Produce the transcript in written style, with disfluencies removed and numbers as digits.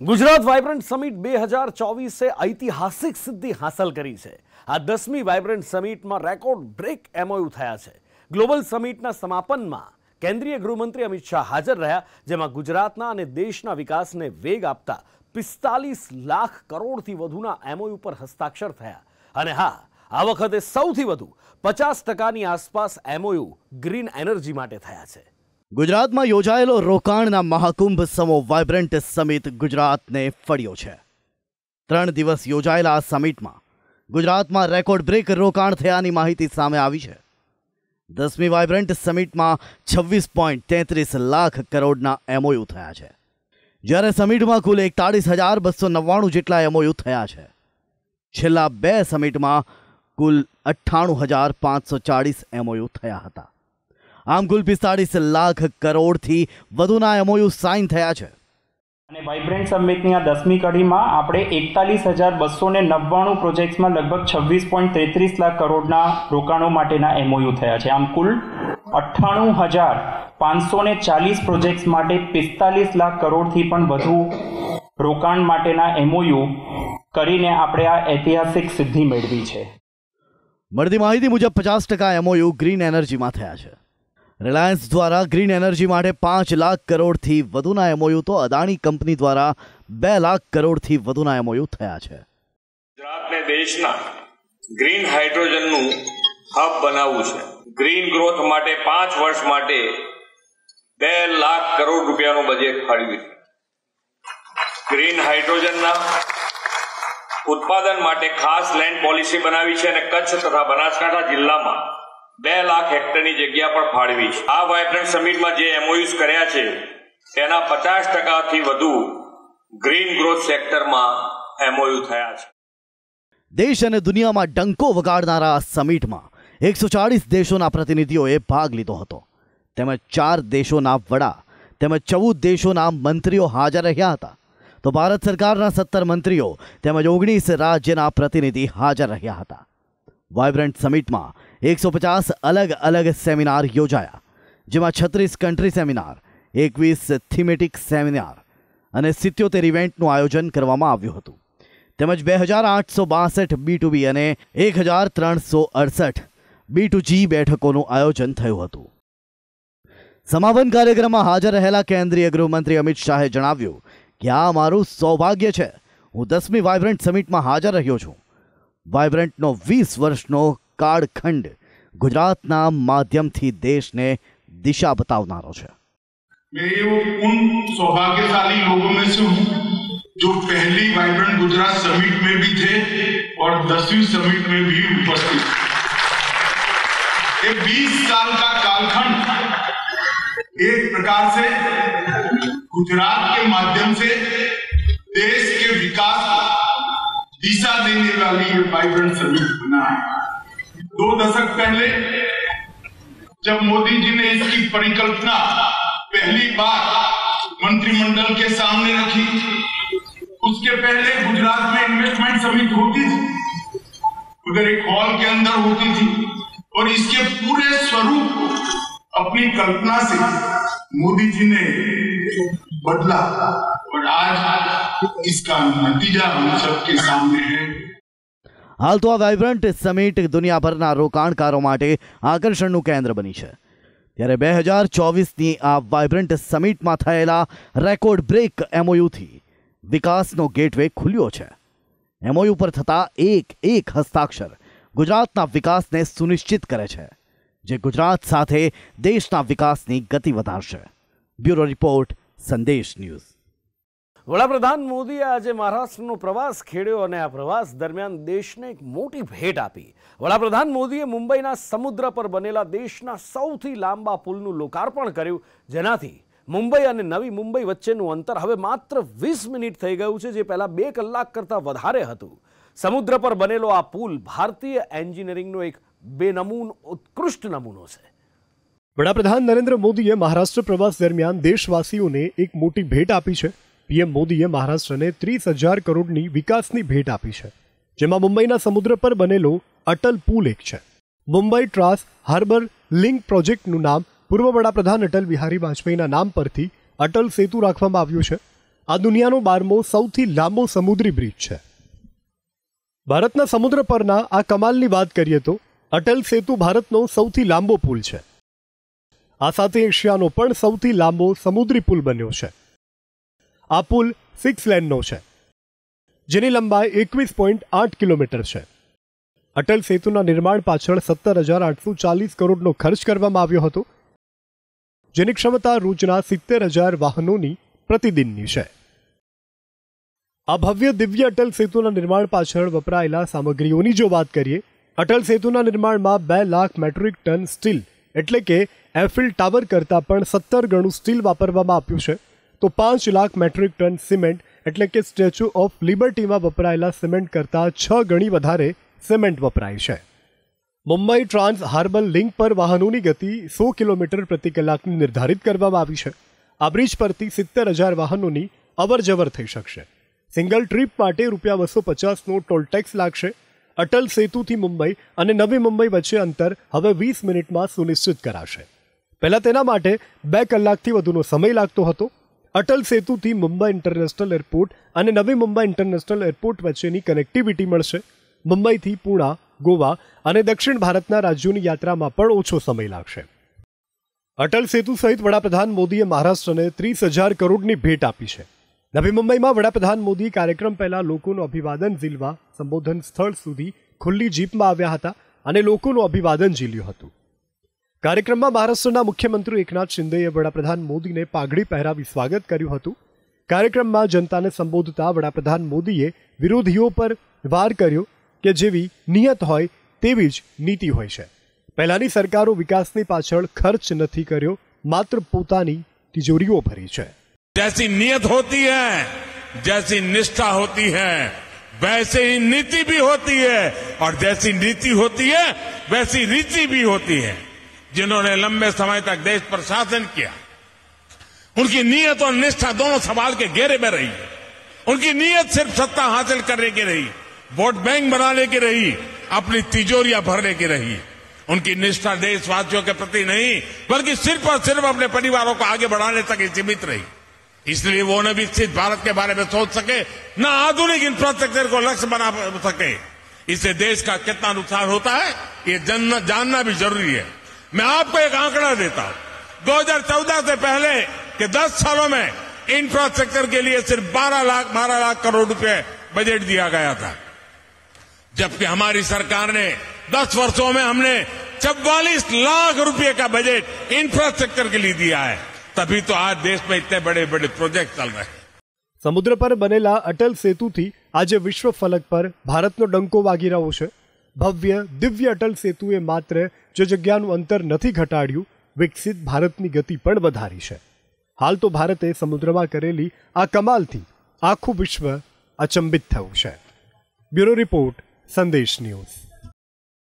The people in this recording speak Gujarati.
गुजरात वाइब्रન્ટ समिट 2024 से ऐतिहासिक सिद्धि हासिल करी है। आ 10મી वाइब्रન્ટ समिट में रेकॉर्ड ब्रेक एमओयू थया छे। ग्लोबल समिटना समापन में केंद्रीय गृहमंत्री अमित शाह हाजर रह्या, जेमां गुजरातना अने देशना विकासने वेग आपता 45 लाख करोड़थी वधुना एमओयू पर हस्ताक्षर थया। अने हाँ, आ वखते सौथी वधु 50% आसपास एमओयू ग्रीन एनर्जी माटे थया छे। गुजरात में योजायेलो रोकाणना महाकुंभ समो वाइब्रન્ટ समिट गुजरात ने फळ्यो छे। 3 દિવસ योजायेला आ समिट में गुजरात में रेकॉर्ड ब्रेक रोकाण थयानी माहिती सामे आवी छे। 10મી वाइब्रન્ટ समिट में 26.33 लाख करोड़ना एमओयू थया छे, ज्यारे समिट में कुल 41,299 जेटला एमओयू थया छे। छेल्ला 2 समिट में कुल 98,540 एमओयू थया हता। आम कुल 45 लाख करोड़ थी वधुना एमओयू साइन थया छे। અને વાઇબ્રન્ટ સમિટની આ 10મી કડીમાં આપણે 41,299 પ્રોજેક્ટ્સમાં લગભગ 26.33 લાખ કરોડના રોકાણો માટેના એમઓયુ થયા છે। આમ કુલ 98,540 પ્રોજેક્ટ્સ માટે 45 લાખ કરોડથી પણ વધુ રોકાણ માટેના એમઓયુ કરીને આપણે આ ઐતિહાસિક સિદ્ધિ મેળવી છે। મળતી માહિતી મુજબ 50% એમઓયુ ગ્રીન એનર્જીમાં થયા છે। रिलायंस द्वारा ग्रीन एनर्जी माटे 5 लाख करोड़ थी वधुना एमओयू तो अदाणी कंपनी द्वारा 2 लाख करोड़ थी वधुना एमओयू थया छे। गुजरात ने देशना ग्रीन हाइड्रोजन नु हब बनावू छे। ग्रीन ग्रोथ माटे 5 वर्ष माटे 2 लाख करोड़ रुपया नु बजेट फाळव्युं छे। ग्रीन हाइड्रोजन ना उत्पादन माटे खास लैंड पॉलिसी बनावी छे अने कच्छ तथा बनासकांठा जिल्लामां 2 लाख हेक्टरनी जग्या पर फाळवी छे। आ वाइब्रન્ટ समिट में जे एमओयूज कर्या छे तेना 50% थी वधु ग्रीन ग्रोथ सेक्टर में एमओयू थया छे। देश अने दुनिया में डंको वगाड़नारा समिट में 140 देशों प्रतिनिधिओए भाग लीधो हतो। तेमज 4 देशों वड़ा तेमज 14 देशों मंत्रीओ हाजर रह्या हता। तो भारत सरकारना 70 मंत्रीओ तेमज 19 राज्यना प्रतिनिधि हाजर रह्या हता। वाइब्रન્ટ समिट में 150 अलग अलग सेमिनार योजाया, जेमां 36 कंट्री सेमिनार, 21 थीमेटिक सेमिनार अने 77 इवेंटनुं आयोजन करवामां आव्युं हतुं। तेमज 2,862 B2B अने 1,368 B2G बेठकोनुं आयोजन थयुं हतुं। समापन कार्यक्रममां हाजर रहेला केंद्रीय गृहमंत्री अमित शाहे जणाव्युं कि आ मारुं सौभाग्य छे। हुं 10મી वाइब्रન્ટ समिटमां हाजर रह्यो छुं। वाइब्रન્ટનો 20 વર્ષનો કાળખંડ ગુજરાતના માધ્યમથી દેશને દિશા બતાવનારો છે। मैं उन सौभाग्यशाली लोगों में से हूँ जो पहली वाइब्रન્ટ गुजरात समिट में भी थे और 10वीं समिट में भी उपस्थित। ये 20 साल का कालखंड एक प्रकार से गुजरात के माध्यम से देश के विकास दिशा देने वाली ये वाइब्रન્ટ समिट बना है। 2 दशक पहले जब मोदी जी ने इसकी परिकल्पना पहली बार मंत्रिमंडल के सामने रखी, उसके पहले गुजरात में इन्वेस्टमेंट समिट होती थी, उधर एक हॉल के अंदर होती थी और इसके पूरे स्वरूप अपनी कल्पना से मोदी जी ने बदला और आज इसका नतीजा हम सबके सामने है। हाल तो आ वाइब्रન્ટ समिट दुनियाभરના રોકાણકારો માટે આકર્ષણનું કેન્દ્ર બની છે। ત્યારે 2024ની આ વાઇબ્રન્ટ સમિટમાં થયેલા રેકોર્ડ બ્રેક એમઓયુથી વિકાસનો ગેટવે ખુલ્યો છે। એમઓયુ પર થતા એક હસ્તાક્ષર ગુજરાતના વિકાસને સુનિશ્ચિત કરે છે, જે ગુજરાત સાથે દેશના વિકાસની ગતિ વધારશે। બ્યુરો રિપોર્ટ, સંદેશ ન્યૂઝ। વડાપ્રધાન મોદીએ આજે મહારાષ્ટ્રનો પ્રવાસ ખેડ્યો અને આ પ્રવાસ દરમિયાન દેશને એક મોટી ભેટ આપી। વડાપ્રધાન મોદીએ મુંબઈના સમુદ્ર પર બનેલા દેશના સૌથી લાંબા પુલનું લોકાર્પણ કર્યું, જેનાથી મુંબઈ અને નવી મુંબઈ વચ્ચેનું અંતર હવે માત્ર 20 મિનિટ થઈ ગયું છે, જે પહેલા 2 કલાક કરતાં વધારે હતું। સમુદ્ર પર બનેલો આ પુલ ભારતીય એન્જિનિયરિંગનો એક બેનમૂન ઉત્કૃષ્ટ નમૂનો છે। વડાપ્રધાન નરેન્દ્ર મોદીએ મહારાષ્ટ્ર પ્રવાસ દરમિયાન દેશવાસીઓને એક મોટી ભેટ આપી છે। પીએમ મોદીએ મહારાષ્ટ્રને 30,000 કરોડની વિકાસની ભેટ આપી છે, જેમાં મુંબઈના સમુદ્ર પર બનેલો અટલ પુલ એક છે। મુંબઈ ટ્રાસ હાર્બર લિંક પ્રોજેક્ટનું નામ પૂર્વ વડાપ્રધાન અટલ બિહારી વાજપેયીના નામ પરથી અટલ સેતુ રાખવામાં આવ્યું છે। આ દુનિયાનો 12મો સૌથી લાંબો સમુદ્રી બ્રિજ છે. ભારતના સમુદ્ર પરના આ કમાલની વાત કરીએ તો અટલ સેતુ ભારતનો સૌથી લાંબો પુલ છે. આ સાથે એશિયાનો પણ સૌથી લાંબો સમુદ્રી પુલ બન્યો છે. આ પુલ 6 લેનનો છે, જેની લંબાઈ 21.8 કિલોમીટર છે. અટલ સેતુના નિર્માણ પાછળ 17,840 કરોડનો ખર્ચ કરવામાં આવ્યો હતો, જેની ક્ષમતા રોજના 70,000 વાહનોની પ્રતિદિનની છે. આ ભવ્ય દિવ્ય અટલ સેતુના નિર્માણ પાછળ વપરાયેલા સામગ્રીઓની જો વાત કરીએ, અટલ સેતુના નિર્માણમાં 2 લાખ મેટ્રિક ટન સ્ટીલ એટલે કે એફિલ ટાવર કરતાં પણ 17 ગણું સ્ટીલ વાપરવામાં આવ્યું છે, તો 5 લાખ મેટ્રિક ટન સિમેન્ટ એટલે કે સ્ટેચ્યુ ઓફ લિબર્ટીમાં વપરાયેલા સિમેન્ટ કરતાં 6 ગણી વધારે સિમેન્ટ વપરાય છે. મુંબઈ ટ્રાન્સ હાર્બર લિંક પર વાહનોની ગતિ 100 કિલોમીટર પ્રતિ કલાકની નિર્ધારિત કરવામાં આવી છે. આ બ્રિજ પરથી 70,000 વાહનોની અવરજવર થઈ શકશે. સિંગલ ટ્રીપ માટે ₹250નો ટોલ ટેક્સ લાગશે. અટલ સેતુથી મુંબઈ અને નવી મુંબઈ વચ્ચે અંતર હવે 20 મિનિટમાં સુનિશ્ચિત કરાશે. પહેલાં તેના માટે 2 કલાકથી વધુનો સમય લાગતો હતો. અટલ સેતુથી મુંબઈ ઇન્ટરનેશનલ એરપોર્ટ અને નવી મુંબઈ ઇન્ટરનેશનલ એરપોર્ટ વચ્ચેની કનેક્ટિવિટી મળશે. મુંબઈથી પૂણા, ગોવા અને દક્ષિણ ભારતના રાજ્યોની યાત્રામાં પણ ઓછો સમય લાગશે. અટલ સેતુ સહિત વડાપ્રધાન મોદીએ મહારાષ્ટ્રને 30,000 કરોડની ભેટ આપી છે. નવી મુંબઈમાં વડાપ્રધાન મોદી કાર્યક્રમ પહેલા લોકોનું અભિવાદન ઝીલવા સંબોધન સ્થળ સુધી ખુલ્લી જીપમાં આવ્યા હતા અને લોકોનું અભિવાદન ઝીલ્યું હતું. કાર્યક્રમમાં મહારાષ્ટ્રના મુખ્યમંત્રી એકનાથ શિંદેએ વડાપ્રધાન મોદીને પાઘડી પહેરાવી સ્વાગત કર્યું હતું. કાર્યક્રમમાં જનતાને સંબોધતા વડાપ્રધાન મોદીએ વિરોધીઓ પર વાર કર્યો કે જેવી નિયત હોય તેવી જ નીતિ હોય છે. પહેલાની સરકારો વિકાસની પાછળ ખર્ચ નથી કર્યો, માત્ર પોતાની તિજોરીઓ ભરી છે. जैसी नियत होती है, जैसी निष्ठा होती है, वैसे ही नीति भी होती है और जैसी नीति होती है वैसी रीति भी होती है. जिन्होंने लंबे समय तक देश पर शासन किया, उनकी नीयत और निष्ठा दोनों सवाल के घेरे में रही. उनकी नीयत सिर्फ सत्ता हासिल करने की रही, वोट बैंक बनाने की रही, अपनी तिजोरियां भरने की रही. उनकी निष्ठा देशवासियों के प्रति नहीं बल्कि सिर्फ और सिर्फ अपने परिवारों को आगे बढ़ाने तक ही सीमित रही. इसलिए वो न विकसित भारत के बारे में सोच सके, न आधुनिक इंफ्रास्ट्रक्चर को लक्ष्य बना सके. इससे देश का कितना नुकसान होता है ये जानना भी जरूरी है. मैं आपको एक आंकड़ा देता हूं. 2014 से पहले के 10 सालों में इंफ्रास्ट्रक्चर के लिए सिर्फ 12 लाख करोड़ रुपए बजट दिया गया था, जबकि हमारी सरकार ने 10 वर्षों में हमने 44 लाख रुपए का बजट इंफ्रास्ट्रक्चर के लिए दिया है. तभी तो आज देश में इतने बड़े बड़े प्रोजेक्ट चल रहे हैं. સમુદ્ર પર બનેલા અટલ સેતુથી આજે વિશ્વ ફલક પર ભારતનો ડંકો વાગી રહ્યો છે. ભવ્ય દિવ્ય અટલ સેતુએ માત્ર જે જગ્યાનું અંતર નથી ઘટાડ્યું, વિકસિત ભારતની ગતિ પણ વધારી છે. હાલ તો ભારતે સમુદ્રમાં કરેલી આ કમાલથી આખું વિશ્વ અચંબિત થયું છે. બ્યુરો રિપોર્ટ, સંદેશ ન્યૂઝ.